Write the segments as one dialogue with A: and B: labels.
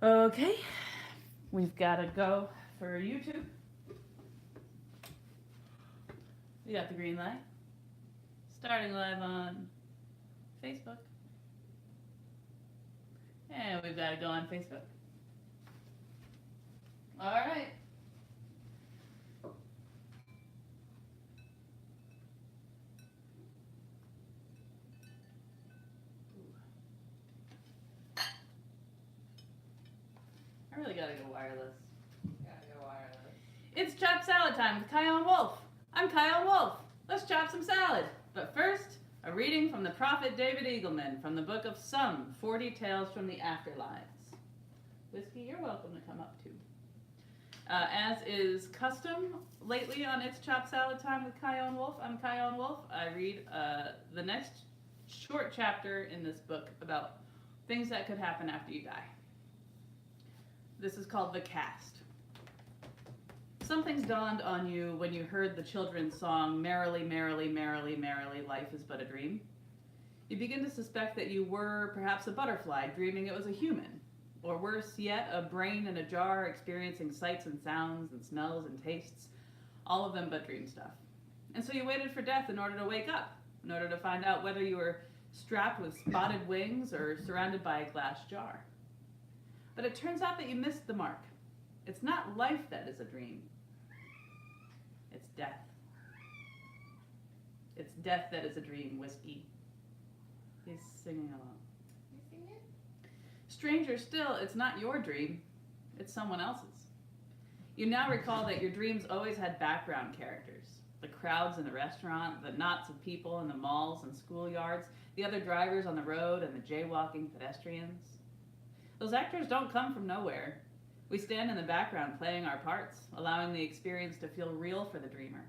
A: Okay, we've got to go for YouTube. We got the green light. Starting live on Facebook. And we've got to go on Facebook. All right. I really gotta go wireless. Gotta go wireless. It's Chop Salad Time with Chion Wolf. I'm Chion Wolf. Let's chop some salad. But first, a reading from the prophet David Eagleman from the book of Some 40 Tales from the Afterlives. Whiskey, you're welcome to come up too. As is custom lately on It's Chop Salad Time with Chion Wolf, I'm Chion Wolf. I read the next short chapter in this book about things that could happen after you die. This is called The Cast. Some things dawned on you when you heard the children's song, Merrily, Merrily, Merrily, Merrily, Life is But a Dream. You begin to suspect that you were perhaps a butterfly dreaming it was a human, or worse yet, a brain in a jar experiencing sights and sounds and smells and tastes, all of them but dream stuff. And so you waited for death in order to wake up, in order to find out whether you were strapped with spotted wings or surrounded by a glass jar. But it turns out that you missed the mark. It's not life that is a dream. It's death. It's death that is a dream, Whiskey. He's singing along.
B: You sing it?
A: Stranger still, it's not your dream. It's someone else's. You now recall that your dreams always had background characters. The crowds in the restaurant, the knots of people in the malls and schoolyards, the other drivers on the road and the jaywalking pedestrians. Those actors don't come from nowhere. We stand in the background playing our parts, allowing the experience to feel real for the dreamer.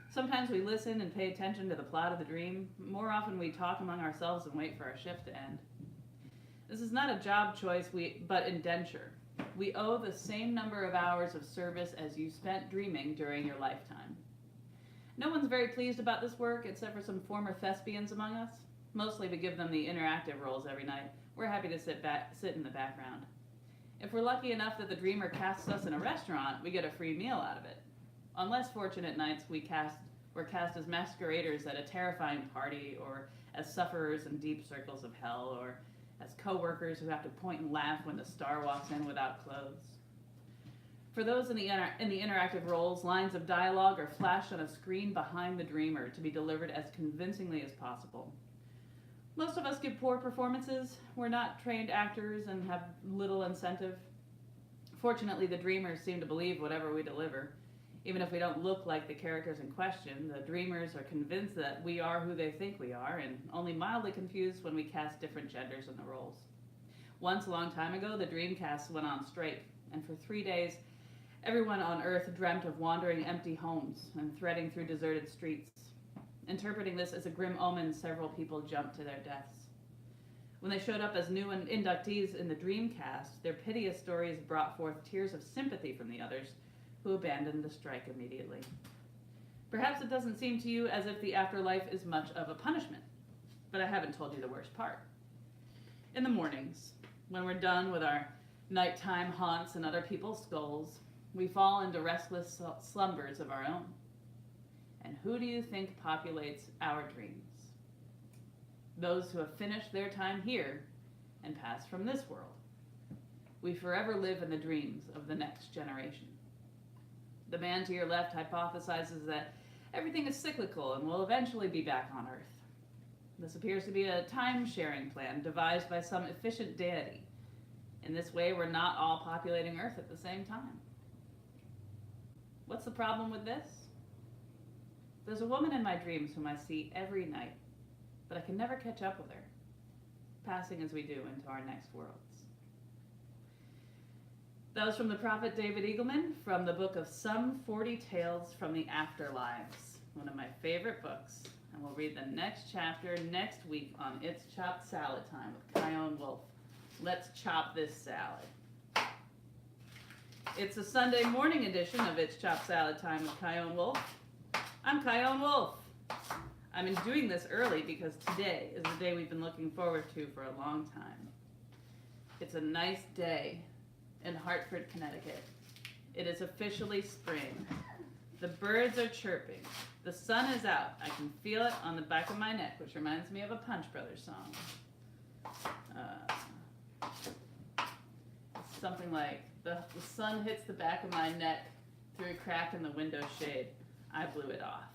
A: Sometimes we listen and pay attention to the plot of the dream. More often we talk among ourselves and wait for our shift to end. This is not a job choice, but indenture. We owe the same number of hours of service as you spent dreaming during your lifetime. No one's very pleased about this work except for some former thespians among us. Mostly we give them the interactive roles every night. We're happy to sit in the background. If we're lucky enough that the dreamer casts us in a restaurant, we get a free meal out of it. On less fortunate nights, we're cast as masqueraders at a terrifying party, or as sufferers in deep circles of hell, or as co-workers who have to point and laugh when the star walks in without clothes. For those in the interactive roles, lines of dialogue are flashed on a screen behind the dreamer to be delivered as convincingly as possible. Most of us give poor performances. We're not trained actors and have little incentive. Fortunately, the dreamers seem to believe whatever we deliver. Even if we don't look like the characters in question, the dreamers are convinced that we are who they think we are, and only mildly confused when we cast different genders in the roles. Once, a long time ago, the Dreamcast went on strike, and for 3 days, everyone on Earth dreamt of wandering empty homes and threading through deserted streets. Interpreting this as a grim omen, several people jumped to their deaths. When they showed up as new inductees in the Dreamcast, their piteous stories brought forth tears of sympathy from the others, who abandoned the strike immediately. Perhaps it doesn't seem to you as if the afterlife is much of a punishment, but I haven't told you the worst part. In the mornings, when we're done with our nighttime haunts and other people's skulls, we fall into restless slumbers of our own. And who do you think populates our dreams? Those who have finished their time here and passed from this world. We forever live in the dreams of the next generation. The man to your left hypothesizes that everything is cyclical and will eventually be back on Earth. This appears to be a time-sharing plan devised by some efficient deity. In this way, we're not all populating Earth at the same time. What's the problem with this? There's a woman in my dreams whom I see every night, but I can never catch up with her, passing as we do into our next worlds. That was from the prophet David Eagleman from the book of Some 40 Tales from the Afterlives, one of my favorite books. And we'll read the next chapter next week on It's Chopped Salad Time with Chion Wolf. Let's chop this salad. It's a Sunday morning edition of It's Chopped Salad Time with Chion Wolf. I'm Chion Wolf. I'm doing this early because today is the day we've been looking forward to for a long time. It's a nice day in Hartford, Connecticut. It is officially spring. The birds are chirping. The sun is out. I can feel it on the back of my neck, which reminds me of a Punch Brothers song. It's something like, the sun hits the back of my neck through a crack in the window shade. I blew it off.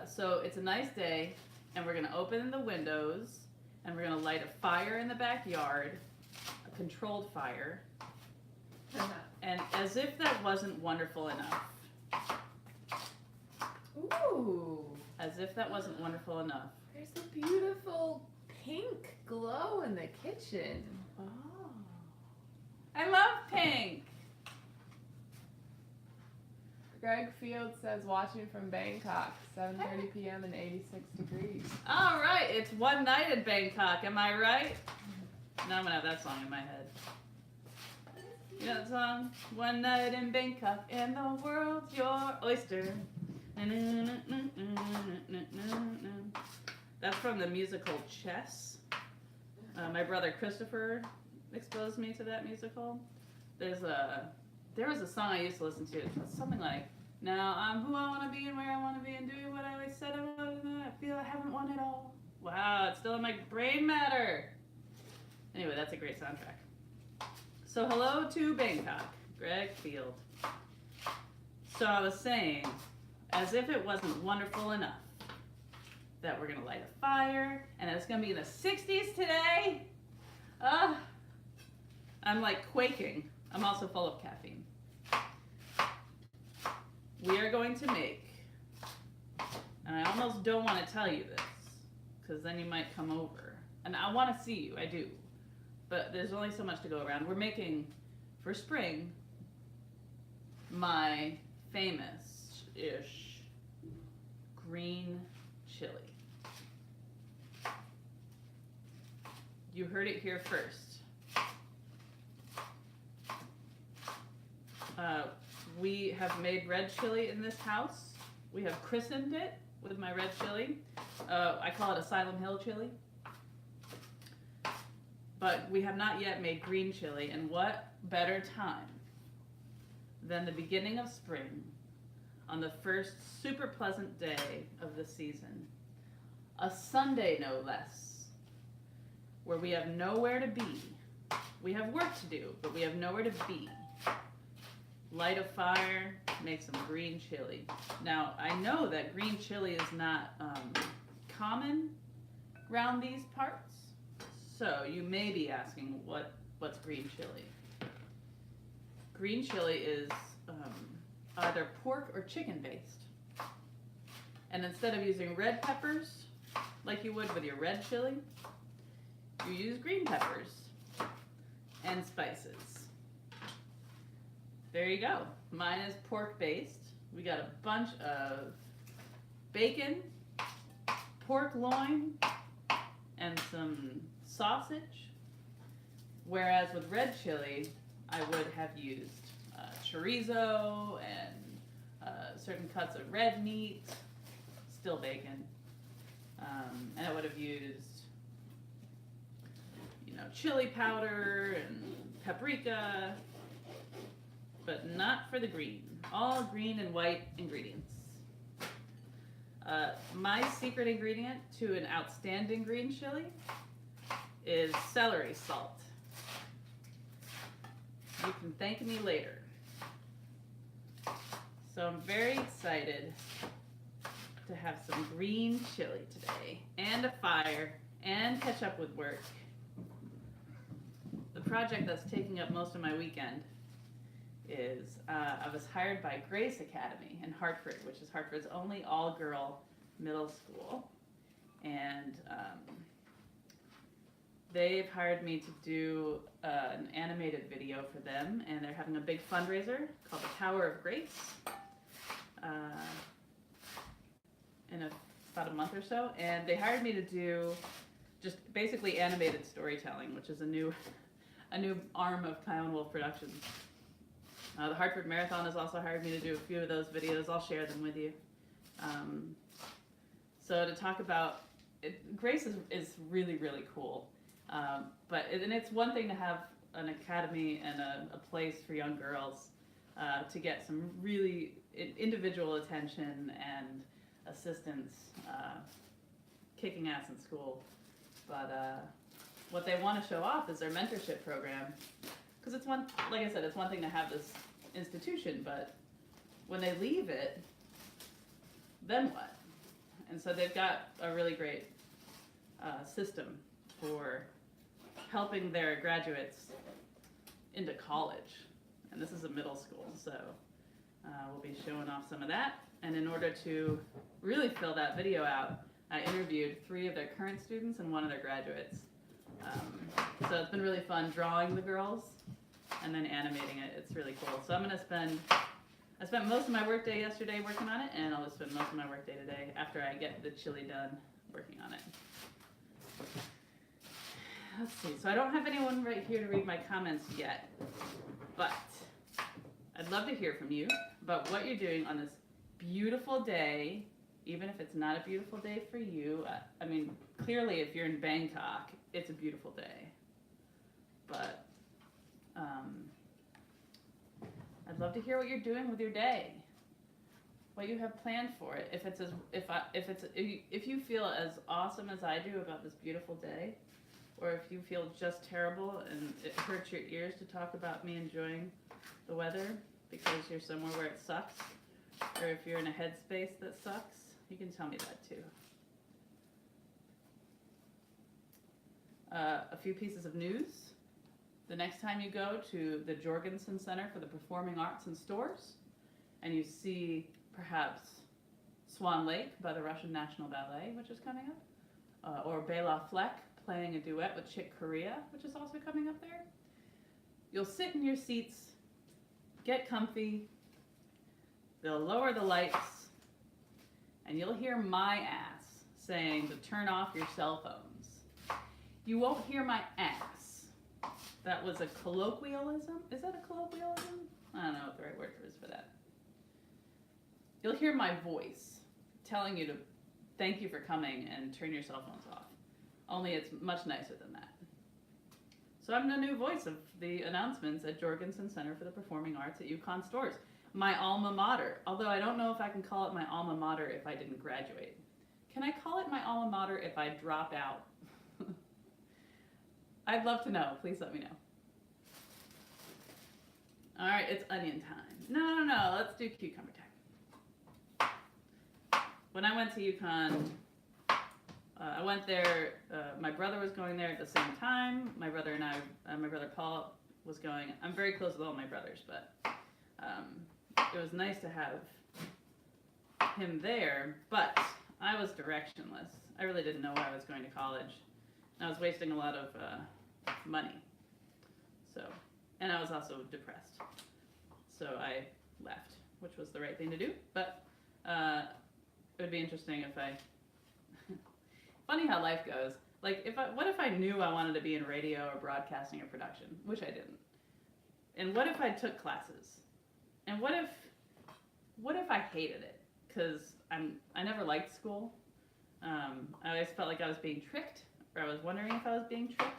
A: So it's a nice day, and we're going to open the windows, and we're going to light a fire in the backyard, a controlled fire. And as if that wasn't wonderful enough.
B: Ooh.
A: As if that wasn't wonderful enough.
B: There's a beautiful pink glow in the kitchen.
A: Oh. I love pink.
B: Greg Field says watching from Bangkok, 7:30 p.m. and 86 degrees.
A: All right, it's one night in Bangkok, am I right? Now I'm gonna have that song in my head. You know that song? One night in Bangkok and the world's your oyster. That's from the musical Chess. My brother Christopher exposed me to that musical. There was a song I used to listen to. It's something like, now I'm who I want to be and where I want to be and doing what I always said I would, and I feel I haven't won it all. Wow, it's still in my brain matter. Anyway, that's a great soundtrack. So hello to Bangkok, Greg Field. So I was saying, as if it wasn't wonderful enough, that we're going to light a fire, and it's going to be in the 60s today. I'm like quaking. I'm also full of caffeine. We are going to make, and I almost don't want to tell you this, because then you might come over. And I want to see you, I do. But there's only so much to go around. We're making, for spring, my famous-ish green chili. You heard it here first. We have made red chili in this house. We have christened it with my red chili. I call it Asylum Hill chili. But we have not yet made green chili, and what better time than the beginning of spring on the first super pleasant day of the season. A Sunday, no less, where we have nowhere to be. We have work to do, but we have nowhere to be. Light a fire, make some green chili. Now, I know that green chili is not common around these parts, so you may be asking what's green chili. Green chili is either pork or chicken based. And instead of using red peppers, like you would with your red chili, you use green peppers and spices. There you go. Mine is pork based. We got a bunch of bacon, pork loin, and some sausage. Whereas with red chili, I would have used chorizo and certain cuts of red meat, still bacon. And I would have used, chili powder and paprika, but not for the green. All green and white ingredients. My secret ingredient to an outstanding green chili is celery salt. You can thank me later. So I'm very excited to have some green chili today, and a fire, and catch up with work. The project that's taking up most of my weekend is I was hired by Grace Academy in Hartford, which is Hartford's only all-girl middle school. And they've hired me to do an animated video for them, and they're having a big fundraiser called the Tower of Grace in about a month or so. And they hired me to do just basically animated storytelling, which is a new arm of Chion Wolf Productions. The Hartford Marathon has also hired me to do a few of those videos. I'll share them with you. So to talk about it, Grace is really, really cool. And it's one thing to have an academy and a place for young girls to get some really individual attention and assistance, kicking ass in school. But what they want to show off is their mentorship program, because it's one, like I said, it's one thing to have this institution, but when they leave it, then what? And so they've got a really great system for helping their graduates into college. And this is a middle school, so we'll be showing off some of that. And in order to really fill that video out, I interviewed 3 of their current students and 1 of their graduates. So it's been really fun drawing the girls and then animating it. It's really cool. So I spent most of my workday yesterday working on it, and I'll just spend most of my workday today after I get the chili done working on it. Let's see, so I don't have anyone right here to read my comments yet, but I'd love to hear from you about what you're doing on this beautiful day, even if it's not a beautiful day for you. I mean, clearly if you're in Bangkok, it's a beautiful day, but I'd love to hear what you're doing with your day, what you have planned for it. If you feel as awesome as I do about this beautiful day, or if you feel just terrible and it hurts your ears to talk about me enjoying the weather because you're somewhere where it sucks, or if you're in a headspace that sucks, you can tell me that too. A few pieces of news. The next time you go to the Jorgensen Center for the Performing Arts and Stores, and you see perhaps Swan Lake by the Russian National Ballet, which is coming up, or Bela Fleck playing a duet with Chick Corea, which is also coming up there, you'll sit in your seats, get comfy, they'll lower the lights, and you'll hear my ass saying to turn off your cell phones. You won't hear my ass. That was a colloquialism? Is that a colloquialism? I don't know what the right word is for that. You'll hear my voice telling you to thank you for coming and turn your cell phones off. Only it's much nicer than that. So I'm the new voice of the announcements at Jorgensen Center for the Performing Arts at UConn Stores. My alma mater, although I don't know if I can call it my alma mater if I didn't graduate. Can I call it my alma mater if I drop out? I'd love to know. Please let me know. All right, it's onion time. No. Let's do cucumber time. When I went to UConn, I went there. My brother was going there at the same time. My brother Paul was going. I'm very close with all my brothers, but it was nice to have him there. But I was directionless. I really didn't know why I was going to college. And I was wasting a lot of money. And I was also depressed. So I left, which was the right thing to do. But it would be interesting if I... Funny how life goes. Like, what if I knew I wanted to be in radio or broadcasting or production, which I didn't? And what if I took classes? And what if I hated it? Because I never liked school. I always felt like I was being tricked, or I was wondering if I was being tricked.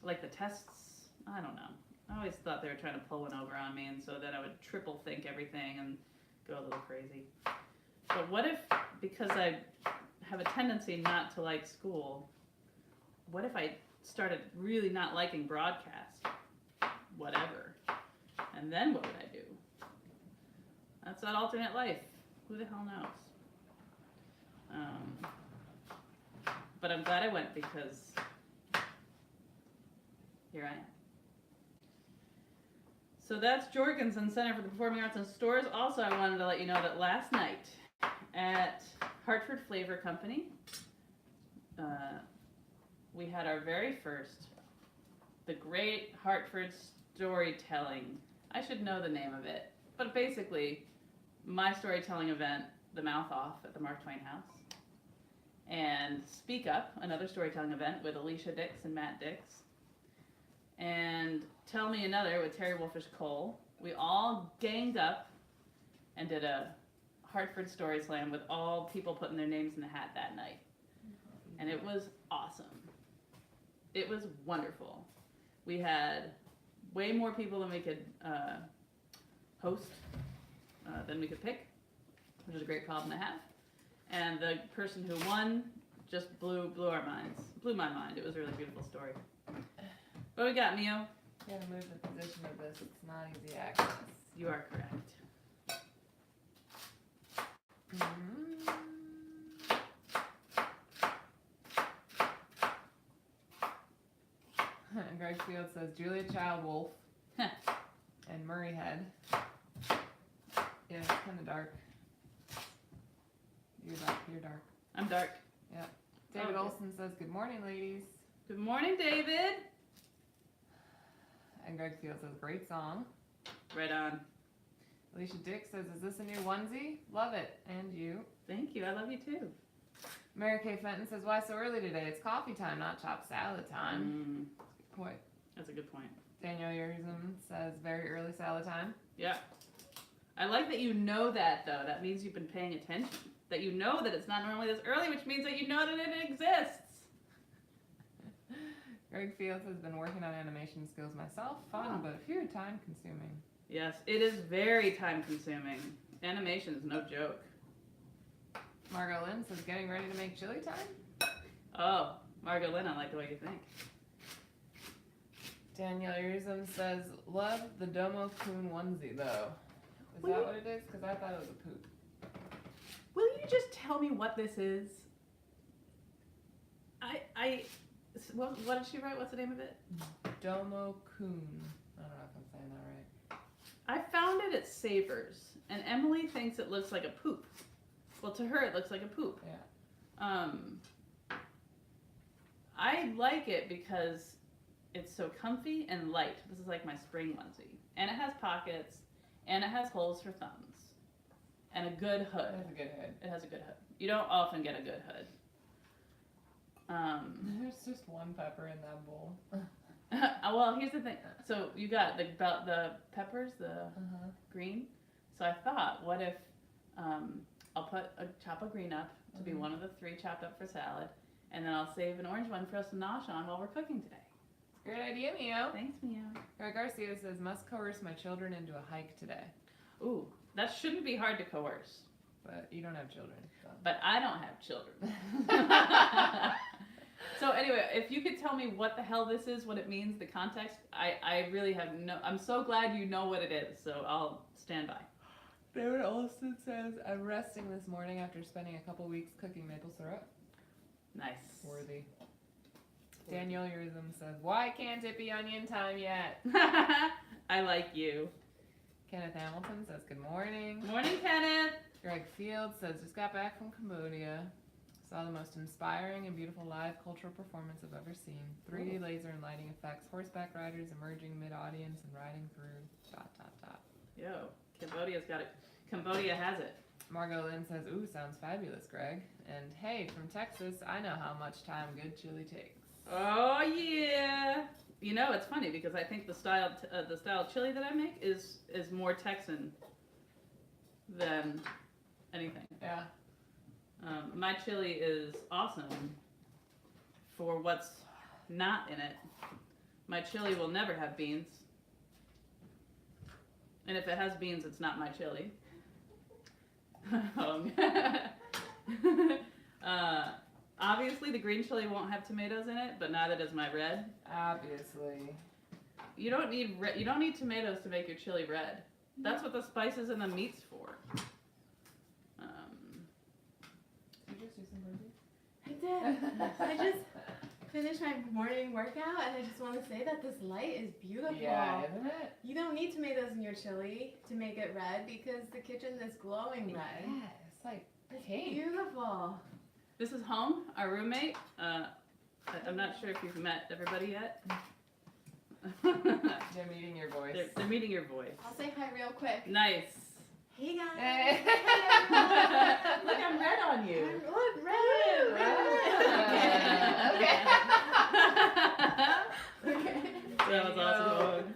A: Like the tests, I don't know. I always thought they were trying to pull one over on me, and so then I would triple think everything and go a little crazy. But what if, because I have a tendency not to like school, what if I started really not liking broadcast? Whatever. And then what would I do? That's that alternate life. Who the hell knows? But I'm glad I went because here I am. So that's Jorgensen Center for the Performing Arts and Stores. Also, I wanted to let you know that last night at Hartford Flavor Company, we had our very first, the Great Hartford Storytelling. I should know the name of it, but basically, my storytelling event, The Mouth Off at the Mark Twain House, and Speak Up, another storytelling event with Alicia Dix and Matt Dix, and Tell Me Another with Terry Wolfish Cole. We all ganged up and did a Hartford Story Slam with all people putting their names in the hat that night. and it was awesome. It was wonderful. We had way more people than we could host, than we could pick, which is a great problem to have. And the person who won just blew our minds. Blew my mind. It was a really beautiful story. What we got, Mio?
B: You gotta move the position of this. It's not easy access.
A: You are correct.
B: Greg Field says Julia Child Wolf and Murray Head. Yeah, it's kind of dark. You're dark.
A: I'm dark.
B: Yeah. David
A: Okay.
B: Olson says, good morning, ladies.
A: Good morning, David.
B: And Greg Field says, great song.
A: Right on.
B: Alicia Dick says, is this a new onesie? Love it. And you.
A: Thank you. I love you too.
B: Mary Kay Fenton says, why so early today? It's coffee time, not chopped salad time. Good point.
A: That's a good point.
B: Daniel Yerzum says, very early salad time.
A: Yeah. I like that you know that, though. That means you've been paying attention. That you know that it's not normally this early, which means that you know that it exists.
B: Greg Fields has been working on animation skills myself. Fun, but a few time consuming.
A: Yes, it is very time consuming. Animation is no joke.
B: Margot Lynn says, getting ready to make chili time?
A: Oh, Margot Lynn, I like the way you think.
B: Daniel Yerzum says, love the Domo Kun onesie, though. Is that what it is? Because I thought it was a poop.
A: Will you just tell me what this is? What did she write? What's the name of it?
B: Domo Kun. I don't know if I'm saying that right.
A: I found it at Savers, and Emily thinks it looks like a poop. Well, to her, it looks like a poop.
B: Yeah.
A: I like it because it's so comfy and light. This is like my spring onesie. And it has pockets, and it has holes for thumbs, and a good hood.
B: It has a good hood.
A: It has a good hood. You don't often get a good hood.
B: There's just one pepper in that bowl.
A: Well, here's the thing. So you got the peppers, the green. So I thought, what if I'll chop a green up to be one of the 3 chopped up for salad, and then I'll save an orange one for us to nosh on while we're cooking today.
B: Great idea, Mio.
A: Thanks, Mio.
B: Greg Garcia says, must coerce my children into a hike today.
A: Ooh, that shouldn't be hard to coerce.
B: But you don't have children. So.
A: But I don't have children. So anyway, if you could tell me what the hell this is, what it means, the context, I really have I'm so glad you know what it is, so I'll stand by.
B: David Olson says, I'm resting this morning after spending a couple weeks cooking maple syrup.
A: Nice.
B: Worthy. Daniel Yerzum says, why can't it be onion time yet?
A: I like you.
B: Kenneth Hamilton says, good morning.
A: Morning, Kenneth.
B: Greg Field says, just got back from Cambodia. Saw the most inspiring and beautiful live cultural performance I've ever seen. 3D laser and lighting effects, horseback riders emerging mid-audience and riding through ...
A: Yo, Cambodia has it.
B: Margot Lynn says, ooh, sounds fabulous, Greg. And hey, from Texas, I know how much time good chili takes.
A: Oh yeah. You know, it's funny because I think the style of chili that I make is more Texan than anything.
B: Yeah.
A: My chili is awesome for what's not in it. My chili will never have beans. And if it has beans, it's not my chili. Obviously, the green chili won't have tomatoes in it, but neither does my red.
B: Obviously.
A: You don't need tomatoes to make your chili red. That's what the spices and the meat's for.
B: Did you just do some burpees?
C: I did. I just finished my morning workout, and I just want to say that this light is beautiful.
B: Yeah, isn't it?
C: You don't need tomatoes in your chili to make it red because the kitchen is glowing red.
B: Yeah, it's like
C: It's
B: cake.
C: beautiful.
A: This is Home, our roommate. I'm not sure if you've met everybody yet.
B: They're meeting your voice.
A: They're meeting your voice.
C: I'll say hi real quick.
A: Nice.
C: Hey guys.
B: Hey.
A: Look, I'm red on you.
C: Look, red.
B: Okay.
C: Okay.
A: That was awesome.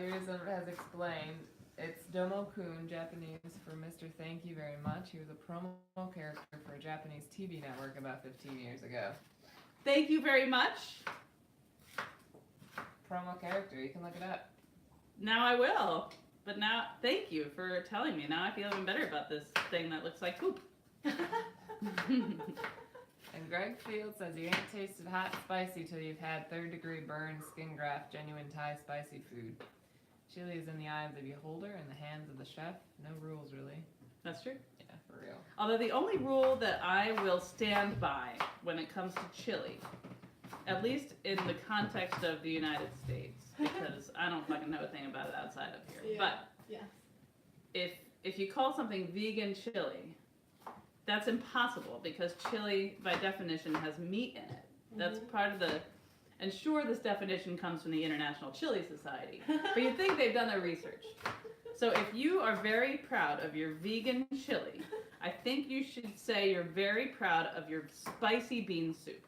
B: Yurizum has explained it's Domo Kun, Japanese for Mr. Thank You Very Much. He was a promo character for a Japanese TV network about 15 years ago.
A: Thank you very much.
B: Promo character, you can look it up.
A: Now I will. But now, thank you for telling me. Now I feel even better about this thing that looks like poop.
B: And Greg Field says you ain't tasted hot and spicy till you've had 3rd-degree burn, skin graft, genuine Thai spicy food. Chili is in the eye of the beholder and the hands of the chef. No rules, really.
A: That's true.
B: Yeah, for real.
A: Although the only rule that I will stand by when it comes to chili, at least in the context of the United States, because I don't fucking know a thing about it outside of here.
C: Yeah.
A: But
C: Yeah.
A: if you call something vegan chili, that's impossible because chili, by definition, has meat in it. That's part of the. And sure, this definition comes from the International Chili Society, but you'd think they've done their research. So if you are very proud of your vegan chili, I think you should say you're very proud of your spicy bean soup.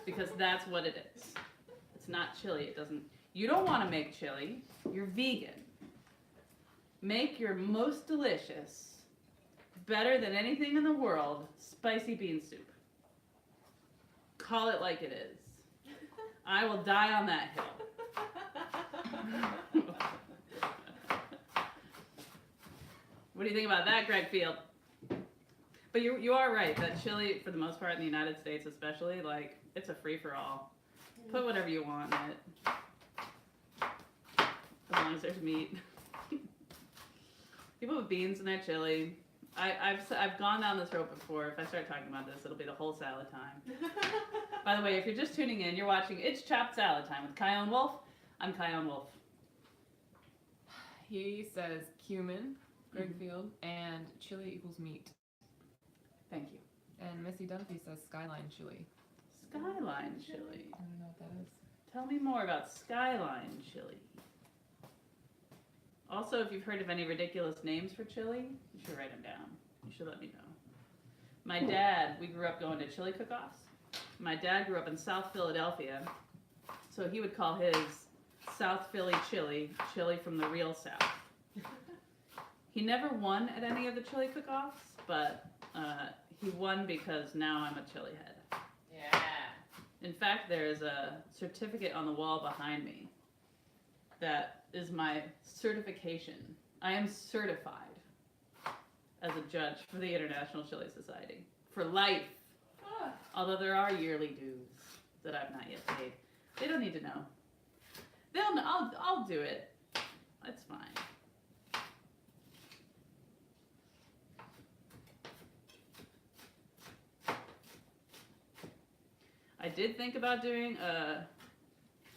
A: Because that's what it is. It's not chili. It doesn't. You don't want to make chili. You're vegan. Make your most delicious, better than anything in the world, spicy bean soup. Call it like it is. I will die on that hill. What do you think about that, Greg Field? But you are right that chili, for the most part in the United States especially, like, it's a free-for-all. Put whatever you want in it. As long as there's meat. People put beans in their chili. I've gone down this road before. If I start talking about this, it'll be the whole salad time. By the way, if you're just tuning in, you're watching It's Chopped Salad Time with Chion Wolf. I'm Chion Wolf.
B: He says cumin, Greg Field, and chili equals meat.
A: Thank you.
B: And Missy Dunphy says skyline chili.
A: Skyline chili.
B: I don't know what that is.
A: Tell me more about skyline chili. Also, if you've heard of any ridiculous names for chili, you should write them down. You should let me know. My dad, we grew up going to chili cook-offs. My dad grew up in South Philadelphia, so he would call his South Philly chili, chili from the real South. He never won at any of the chili cook-offs, but he won because now I'm a chili head.
B: Yeah.
A: In fact, there is a certificate on the wall behind me that is my certification. I am certified as a judge for the International Chili Society for life. Although there are yearly dues that I've not yet paid. They don't need to know. They'll know. I'll do it. It's fine. I did think about doing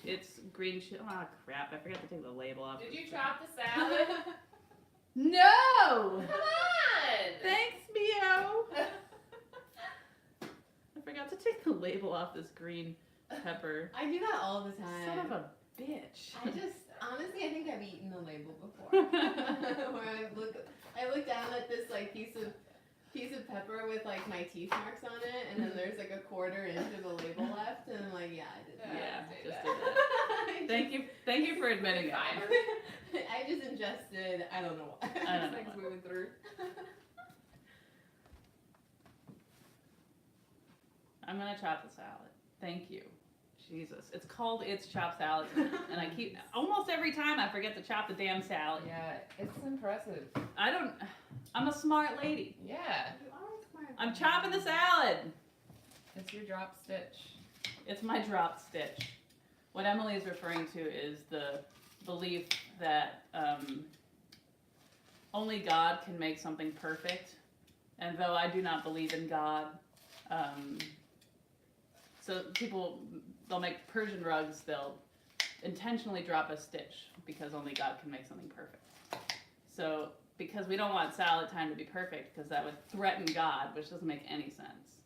A: it's green chili. Oh crap! I forgot to take the label off.
B: Did you chop the salad?
A: No!
B: Come on!
A: Thanks, Mio! I forgot to take the label off this green pepper.
C: I do that all the time.
A: Son of a bitch.
C: Honestly, I think I've eaten the label before. Where I look down at this like piece of pepper with like my teeth marks on it, and then there's like a 1/4 inch of the label left, and I'm like, yeah, I did that.
A: Yeah, just did that. Thank you for admitting it.
C: I just ingested, I don't know why.
A: I don't know
B: Things
A: why.
B: moving through.
A: I'm gonna chop the salad. Thank you. Jesus. It's called It's Chopped Salad, and I keep, almost every time I forget to chop the damn salad.
B: Yeah, it's impressive.
A: I'm a smart lady.
B: Yeah.
C: You are smart.
A: I'm chopping the salad.
B: It's your drop stitch.
A: It's my drop stitch. What Emily is referring to is the belief that only God can make something perfect. And though I do not believe in God, so they'll make Persian rugs, they'll intentionally drop a stitch because only God can make something perfect. So because we don't want salad time to be perfect because that would threaten God, which doesn't make any sense,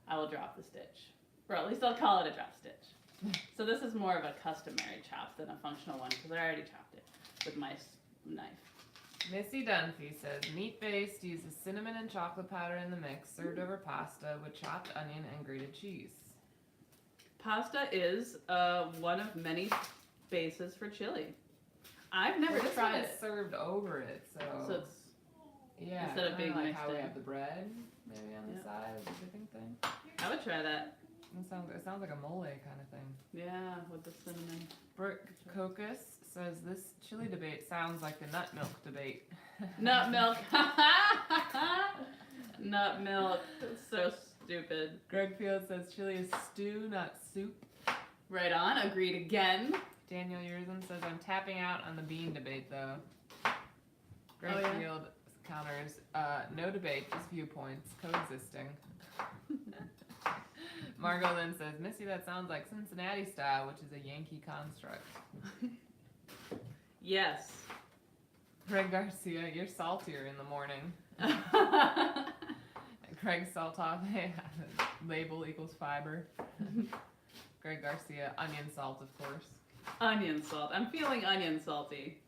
A: I will drop the stitch. Or at least I'll call it a drop stitch. So this is more of a customary chop than a functional one because I already chopped it with my knife.
B: Missy Dunphy says, meat-based, uses cinnamon and chocolate powder in the mix, served over pasta with chopped onion and grated cheese.
A: Pasta is one of many bases for chili. I've never
B: Well, this one
A: tried
B: is
A: it.
B: served over it, so
A: it's
B: yeah,
A: instead of
B: kinda
A: being
B: like
A: mixed
B: how we
A: in.
B: have the bread maybe on the
A: Yeah.
B: side, the dipping thing.
A: I would try that.
B: It sounds like a mole kind of thing.
A: Yeah, with the cinnamon.
B: Brooke Cocos says this chili debate sounds like the nut milk debate.
A: Nut milk. Nut milk. It's so stupid.
B: Greg Field says chili is stew, not soup.
A: Right on. Agreed again.
B: Daniel Yersin says I'm tapping out on the bean debate though. Greg
A: Oh, yeah?
B: Field counters, no debate, just viewpoints, coexisting. Margot Lynn says, Missy, that sounds like Cincinnati style, which is a Yankee construct.
A: Yes.
B: Greg Garcia, you're saltier in the morning. Craig Saltoff, label equals fiber. Greg Garcia, onion salt, of course.
A: Onion salt. I'm feeling onion salty.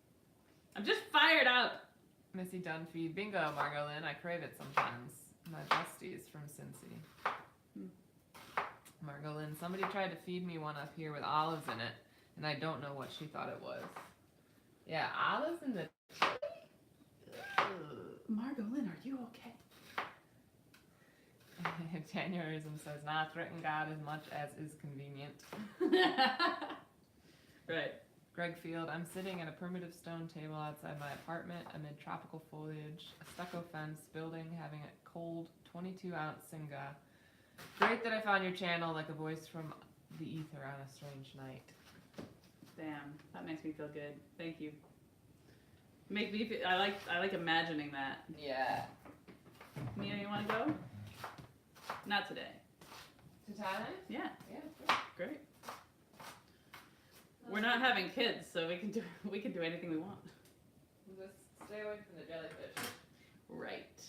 A: I'm just fired up.
B: Missy Dunphy, bingo, Margot Lynn, I crave it sometimes. My besties from Cincy. Margot Lynn, somebody tried to feed me one up here with olives in it, and I don't know what she thought it was. Yeah, olives in the
A: Margot Lynn, are you okay?
B: Januarism says, nah, threaten God as much as is convenient.
A: Right.
B: Greg Field, I'm sitting at a primitive stone table outside my apartment amid tropical foliage, a stucco fence, building having a cold 22-ounce Singa. Great that I found your channel like a voice from the ether on a strange night.
A: Damn, that makes me feel good. Thank you. Make me feel, I like imagining that.
B: Yeah.
A: Mia, you want to go? Not today.
B: To Thailand?
A: Yeah,
B: Yeah, sure.
A: great. We're not having kids, so we can do anything we want.
B: Just stay away from the jellyfish.
A: Right.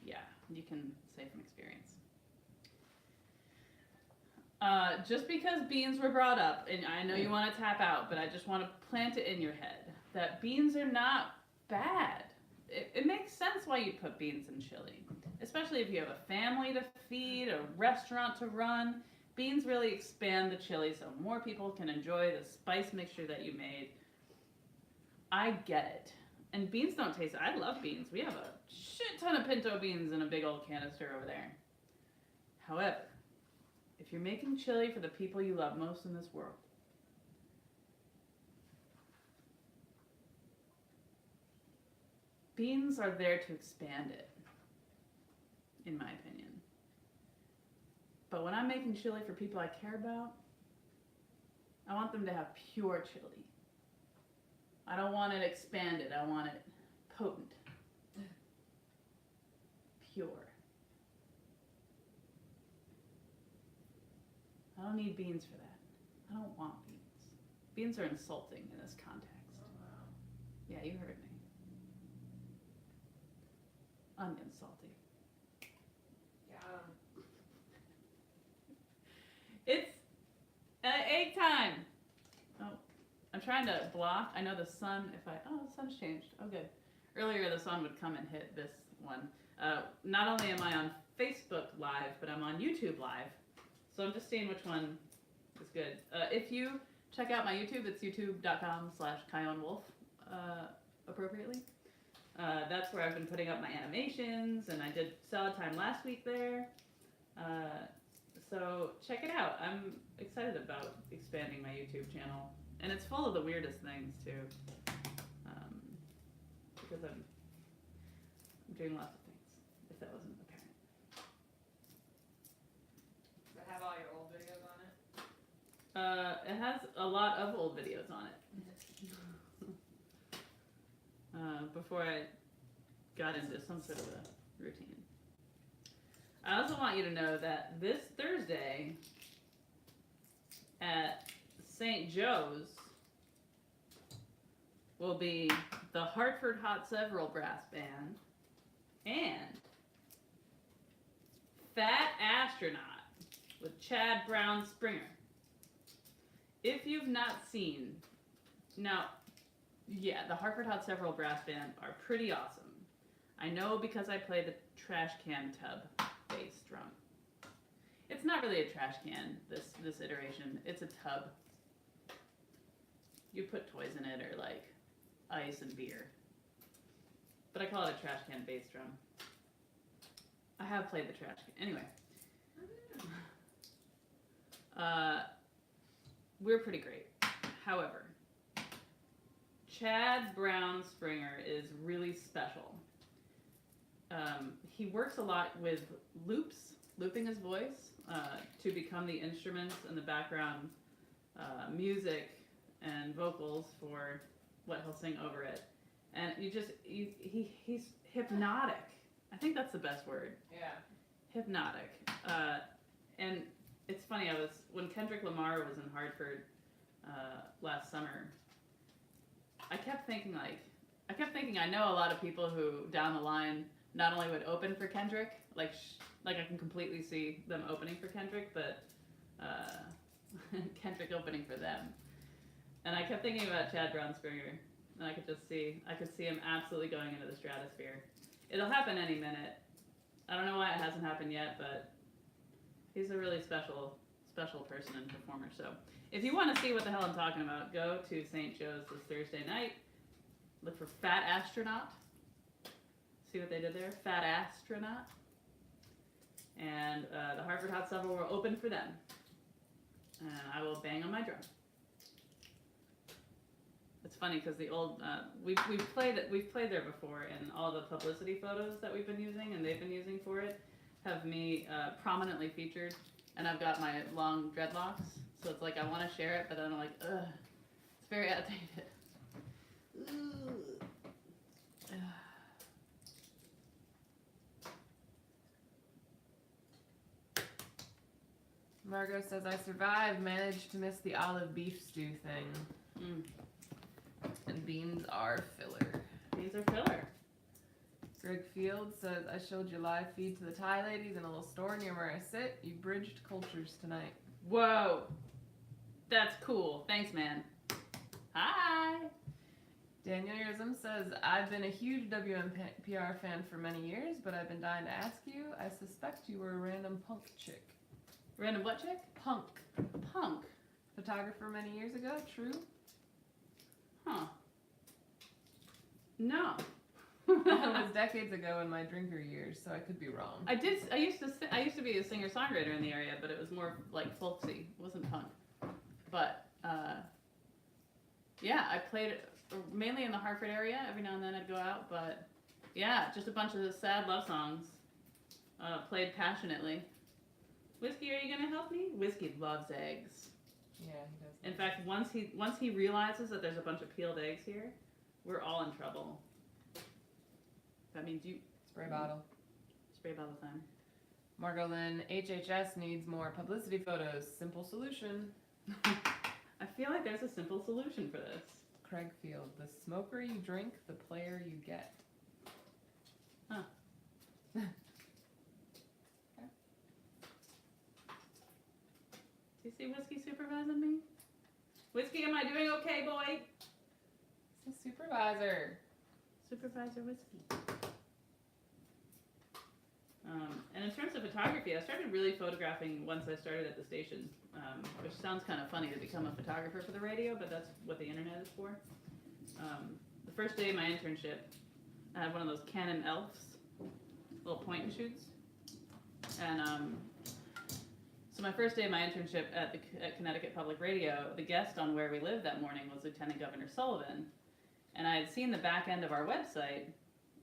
A: Yeah, you can say from experience. Just because beans were brought up, and I know you want to tap out, but I just want to plant it in your head that beans are not bad. It makes sense why you'd put beans in chili, especially if you have a family to feed, a restaurant to run. Beans really expand the chili so more people can enjoy the spice mixture that you made. I get it. And beans don't taste, I love beans. We have a shit ton of pinto beans in a big old canister over there. However, if you're making chili for the people you love most in this world, beans are there to expand it, in my opinion. But when I'm making chili for people I care about, I want them to have pure chili. I don't want it expanded. I want it potent. Pure. I don't need beans for that. I don't want beans. Beans are insulting in this context.
B: Wow.
A: Yeah, you heard me. Onion salty.
B: Yeah.
A: It's egg time. Oh, I'm trying to block. I know the sun, oh, the sun's changed. Oh, good. Earlier the sun would come and hit this one. Not only am I on Facebook Live, but I'm on YouTube Live. So I'm just seeing which one is good. If you check out my YouTube, it's youtube.com/ChionWolf, appropriately. That's where I've been putting up my animations, and I did salad time last week there. So check it out. I'm excited about expanding my YouTube channel, and it's full of the weirdest things too. Because I'm doing lots of things. If that wasn't apparent.
B: Does it have all your old videos on it?
A: It has a lot of old videos on it. Before I got into some sort of a routine. I also want you to know that this Thursday at St. Joe's will be the Hartford Hot Several Brass Band and Fat Astronaut with Chad Brown Springer. If you've not seen, now, yeah, the Hartford Hot Several Brass Band are pretty awesome. I know because I play the trash can tub bass drum. It's not really a trash can, this iteration. It's a tub. You put toys in it or like ice and beer. But I call it a trash can bass drum. I have played the trash can. Anyway. we're pretty great. However, Chad Brown Springer is really special. He works a lot with looping his voice to become the instruments and the background music and vocals for what he'll sing over it. And he's hypnotic. I think that's the best word.
B: Yeah.
A: Hypnotic. And it's funny, when Kendrick Lamar was in Hartford last summer, I kept thinking I know a lot of people who down the line not only would open for Kendrick, like I can completely see them opening for Kendrick, but Kendrick opening for them. And I kept thinking about Chad Brown Springer, and I could see him absolutely going into the stratosphere. It'll happen any minute. I don't know why it hasn't happened yet, but he's a really special person and performer. So if you want to see what the hell I'm talking about, go to St. Joe's this Thursday night. Look for Fat Astronaut. See what they did there? Fat Astronaut. And the Hartford Hot Supper will open for them. And I will bang on my drum. It's funny because the old we've played there before, and all the publicity photos that we've been using and they've been using for it have me prominently featured, and I've got my long dreadlocks, so it's like I want to share it, but then I'm like, ugh, it's very outdated.
B: Margot says, I survived, managed to miss the olive beef stew thing. And beans are filler.
A: Beans are filler.
B: Greg Field says, I showed your live feed to the Thai ladies in a little store near where I sit. You bridged cultures tonight.
A: Whoa. That's cool. Thanks, man. Hi.
B: Daniel Yerzum says, I've been a huge WMPR fan for many years, but I've been dying to ask you. I suspect you were a random punk chick.
A: Random what chick?
B: Punk.
A: Punk.
B: Photographer many years ago, true?
A: Huh. No.
B: It was decades ago in my drinker years, so I could be wrong.
A: I used to be a singer-songwriter in the area, but it was more like folksy. It wasn't punk. But yeah, I played mainly in the Hartford area. Every now and then I'd go out, but yeah, just a bunch of sad love songs. Played passionately. Whiskey, are you gonna help me? Whiskey loves eggs.
B: Yeah, he does.
A: In fact, once he realizes that there's a bunch of peeled eggs here, we're all in trouble. That means you
B: Spray bottle.
A: spray bottle time.
B: Margot Lynn, HHS needs more publicity photos. Simple solution.
A: I feel like there's a simple solution for this.
B: Craig Field, the smoker you drink, the player you get.
A: Huh. Do you see Whiskey supervising me? Whiskey, am I doing okay, boy?
B: It's the supervisor.
A: Supervisor Whiskey. And in terms of photography, I started really photographing once I started at the station, which sounds kind of funny to become a photographer for the radio, but that's what the internet is for. The first day of my internship, I had one of those Canon Elfs, little point and shoots. And so my first day of my internship at Connecticut Public Radio, the guest on Where We Live that morning was Lieutenant Governor Sullivan. And I had seen the back end of our website,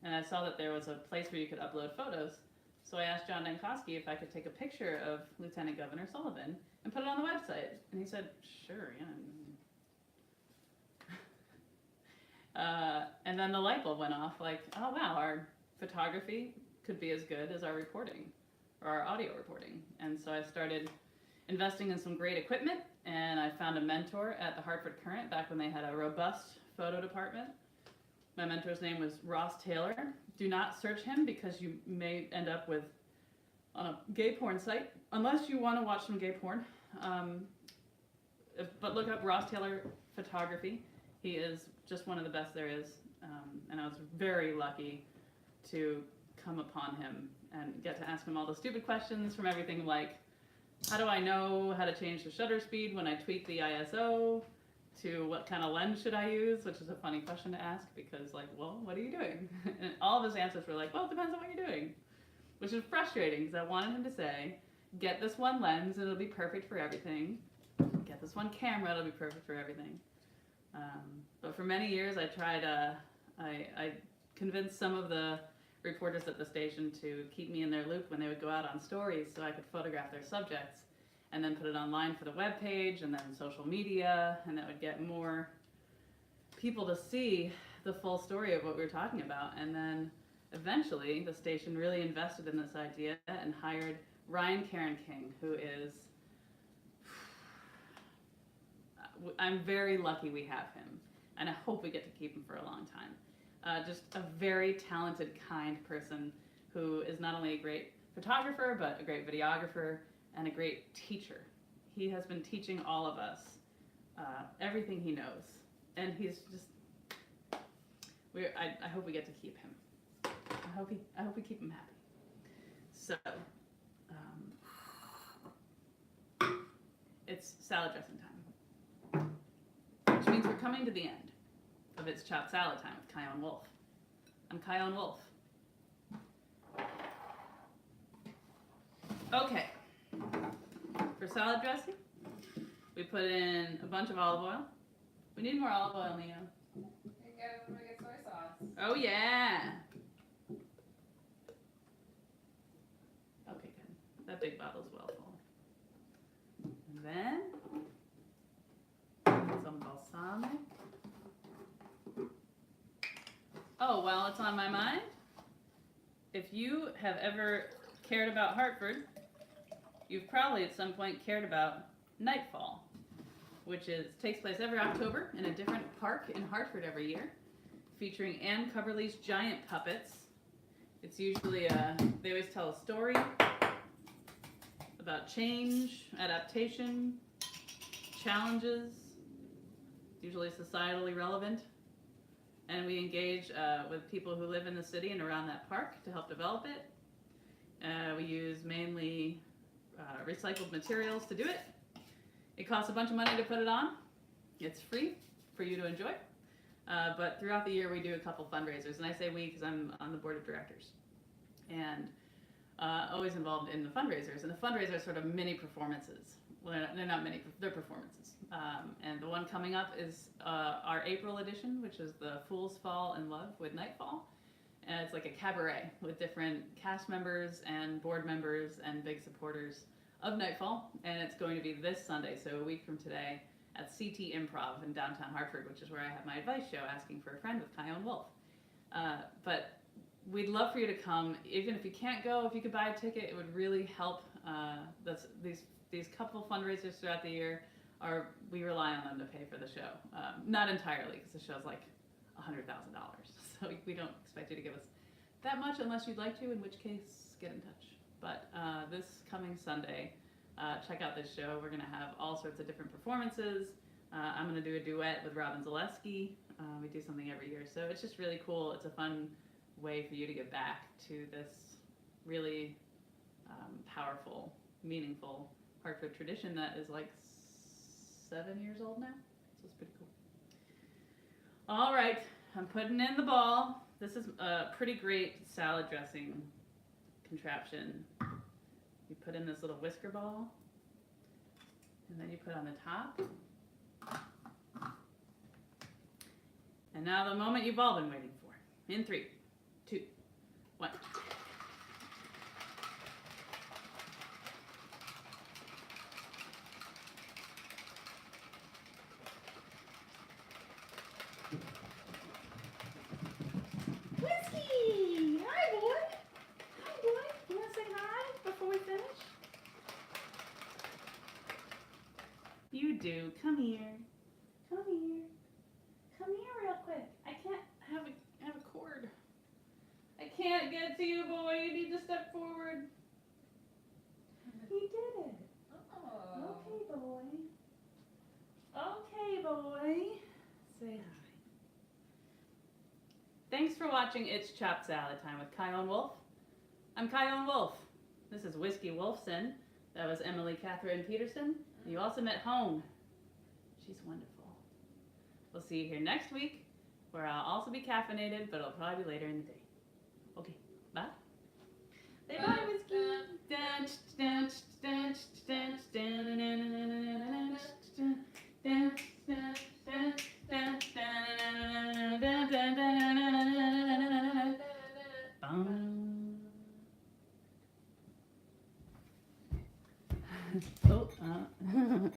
A: and I saw that there was a place where you could upload photos. So I asked John Dankowski if I could take a picture of Lieutenant Governor Sullivan and put it on the website. And he said, sure, yeah. And then the light bulb went off, like, oh wow, our photography could be as good as our reporting, or our audio reporting. And so I started investing in some great equipment, and I found a mentor at the Hartford Courant back when they had a robust photo department. My mentor's name was Ross Taylor. Do not search him because you may end up with on a gay porn site, unless you want to watch some gay porn. But look up Ross Taylor Photography. He is just one of the best there is, and I was very lucky to come upon him and get to ask him all the stupid questions, from everything like, how do I know how to change the shutter speed when I tweak the ISO, to what kind of lens should I use, which is a funny question to ask because, like, well, what are you doing? And all of his answers were like, well, it depends on what you're doing, which is frustrating because I wanted him to say, get this one lens and it'll be perfect for everything. Get this one camera, it'll be perfect for everything. But for many years I tried, I convinced some of the reporters at the station to keep me in their loop when they would go out on stories so I could photograph their subjects and then put it online for the webpage and then social media, and that would get more people to see the full story of what we were talking about. And then eventually the station really invested in this idea and hired Ryan Karen King, who is, I'm very lucky we have him, and I hope we get to keep him for a long time. Just a very talented, kind person who is not only a great photographer, but a great videographer and a great teacher. He has been teaching all of us everything he knows, and he's just, I hope we get to keep him. I hope we keep him happy. So, it's salad dressing time, which means we're coming to the end of It's Chopped Salad Time with Chion Wolf. I'm Chion Wolf. Okay, for salad dressing, we put in a bunch of olive oil. We need more olive oil, Nina.
B: You get soy sauce.
A: Oh yeah. Okay, good. That big bottle's well full. And then some balsamic. Oh, while it's on my mind, if you have ever cared about Hartford, you've probably at some point cared about Nightfall, which takes place every October in a different park in Hartford every year, featuring Ann Coverley's giant puppets. It's usually they always tell a story about change, adaptation, challenges, usually societally relevant. And we engage with people who live in the city and around that park to help develop it. We use mainly recycled materials to do it. It costs a bunch of money to put it on. It's free for you to enjoy. But throughout the year we do a couple fundraisers. And I say we because I'm on the board of directors. And always involved in the fundraisers. And the fundraisers are sort of mini performances. Well, they're not mini, they're performances. And the one coming up is our April edition, which is the Fools Fall in Love with Nightfall. And it's like a cabaret with different cast members and board members and big supporters of Nightfall. And it's going to be this Sunday, so a week from today, at CT Improv in downtown Hartford, which is where I have my advice show, Asking for a Friend with Chion Wolf. But we'd love for you to come. Even if you can't go, if you could buy a ticket, it would really help. These couple fundraisers throughout the year, we rely on them to pay for the show. Not entirely, because the show's like $100,000. So we don't expect you to give us that much unless you'd like to, in which case, get in touch. But this coming Sunday, check out this show. We're going to have all sorts of different performances. I'm going to do a duet with Robin Zaleski. We do something every year. So it's just really cool. It's a fun way for you to give back to this really powerful, meaningful Hartford tradition that is like 7 years old now. So it's pretty cool. All right, I'm putting in the ball. This is a pretty great salad dressing contraption. You put in this little whisker ball, and then you put on the top. And now the moment you've all been waiting for. In 3, 2, 1. Whiskey! Hi, boy. Hi, boy. You want to say hi before we finish? You do. Come here. Come here. Come here real quick. I can't have a cord. I can't get to you, boy. You need to step forward. He did it.
B: Oh.
A: Okay, boy. Okay, boy. Say hi. Thanks for watching It's Chopped Salad Time with Chion Wolf. I'm Chion Wolf. This is Whiskey Wolfson. That was Emily Catherine Peterson. You also met Home. She's wonderful. We'll see you here next week, where I'll also be caffeinated, but it'll probably be later in the day. Okay, bye. They thought it was cute. Dance, dance, dance, dance, dance, dance, dance, dance. Oh,